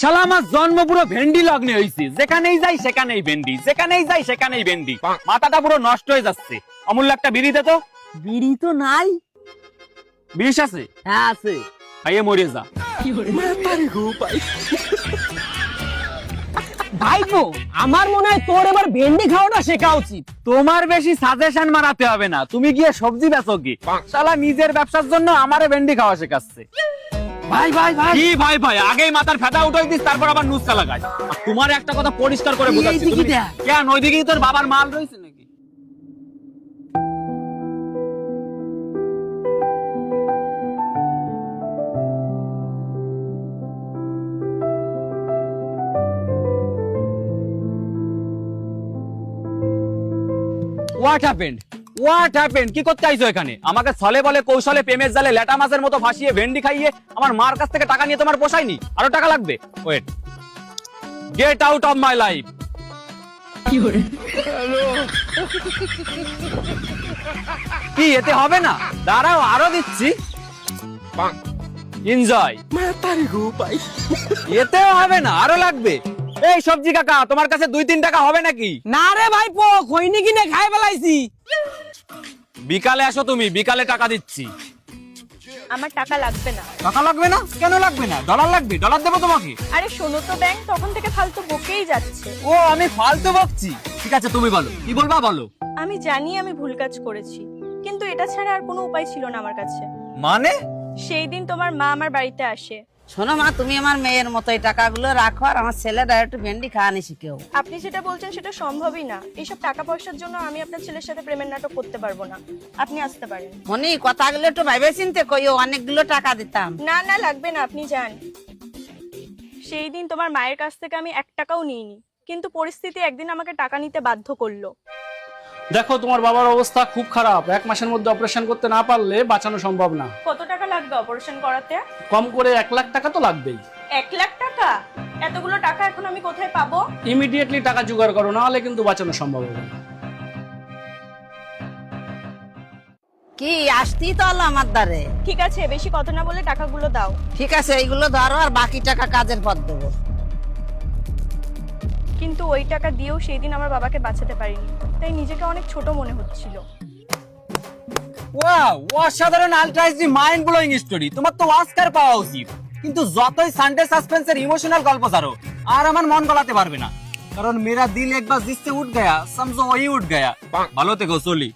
শালা আমার জন্ম পুরো ভেন্ডি লগ্নে হইছে, যেখানেই যাই সেখানেই ভেন্ডি, যেখানেই যাই সেখানেই ভেন্ডি, মাথাটা পুরো নষ্ট হয়ে যাচ্ছে। অমূল্য একটা বিড়ি দে তো। বিড়ি তো নাই। বিষ আছে? হ্যাঁ আছে। খাইয়ে মরে যা। ভাইপো আমার মনে হয় তোর এবার ভেন্ডি খাওয়াটা শেখা উচিত। তোমার বেশি সাজেশন মারাতে হবে না, তুমি গিয়ে সবজি বেচো কি। শালা নিজের ব্যবসার জন্য আমারে ভেন্ডি খাওয়া শেখাচ্ছে। ভাই ভাই ভাই কি ভাই ভাই, আগেই মাথার ফেদা উঠাই দিস, তারপর আবার নুসকা লাগাই। আর তোমার একটা কথা পরিষ্কার করে বোঝাচ্ছি, এইদিকে তুমি দেখ। কেন ওইদিকেই তোর বাবার মাল রয়েছে নাকি? What happened? What happened? কি করতে আইছো এখানে? আমাকে ছলে বলে কৌশলে প্রেমের জালে লেটা মাছের মতো ভাসিয়ে ভেন্ডি খাইয়ে আমার মার কাছ থেকে টাকা নিয়ে তোমার পোষায়নি? আরো টাকা লাগবে? Wait, get out of my life. কি এতে হবে না? দাঁড়াও আরো দিচ্ছি। এনজয়। এতেও হবে না, আরো লাগবে। এই সবজি কাকা, তোমার কাছে 2-3 টাকা হবে নাকি? না রে ভাইপো, খৈনি কিনে খাই ফেলাইছি। বিকালে আসো তুমি, বিকালে টাকা দিচ্ছি। আমার টাকা লাগবে না। টাকা লাগবে না? কেন লাগবে না? ডলার লাগবে, ডলার দেবো তোমাকে। আরে শোনো তো ব্যাংক তখন থেকে ফালতু বকেই যাচ্ছে। ও আমি ফালতু বকছি? ঠিক আছে তুমি বলো, কি বলবা বলো। আমি জানি আমি ভুল কাজ করেছি, কিন্তু এটা ছাড়া আর কোনো উপায় ছিল না আমার কাছে। মানে? সেই দিন তোমার মা আমার বাড়িতে আসে। শোনো মা, তুমি আমার মেয়ের মতো এই টাকাগুলো রাখো, আর আমার ছেলেটা একটু ভেন্ডি খাওয়ানি শিখেও। আপনি যেটা বলছেন সেটা সম্ভবই না। এইসব টাকা পয়সার জন্য আমি আপনার ছেলের সাথে প্রেমের নাটক করতে পারবো না। আপনি আসতে পারেন। মনি, কথাগুলো একটু ভাইবে চিন্তে কইও, অনেকগুলো টাকা দিতাম। না না লাগবে না, আপনি যান। সেই দিন তোমার মায়ের কাছ থেকে আমি 1 টাকাও নিইনি, কিন্তু পরিস্থিতি একদিন আমাকে টাকা নিতে বাধ্য করলো। দেখো তোমার বাবার অবস্থা খুব খারাপ, 1 মাসের মধ্যে অপারেশন করতে না পারলে বাঁচানো সম্ভব না। কত টাকা লাগবে অপারেশন করাতে? কম করে 1 লাখ টাকা তো লাগবেই। 1 লাখ টাকা? এতগুলো টাকা এখন আমি কোথায় পাবো? ইমিডিয়েটলি টাকা জোগাড় করো, না হলে কিন্তু বাঁচানো সম্ভব হবে না। কি আসতি তো হলো আমার দ্বারে। ঠিক আছে, বেশি কথা না বলে টাকাগুলো দাও। ঠিক আছে, এইগুলো ধরো, আর বাকি টাকা কাজের পর দেবো। কিন্তু ওই টাকা দিয়েও সেই দিন আমার বাবাকে বাঁচাতে পারিনি, তাই নিজেকে অনেক ছোট মনে হচ্ছিল। ওয়াও, অসাধারণ আলট্রাইজডি মাইন্ড ব্লোয়িং স্টোরি। তোমার তো অস্কার পাওয়া উচিত। কিন্তু যতই সানডে সাসপেন্সের ইমোশনাল গল্প ছাড়ো, আর আমার মন গলাতে পারবে না, কারণ মেরা দিল একবার জিসসে উঠ গয়া, সমঝো ওই উঠ গয়া। ভালো থেকো, চলি।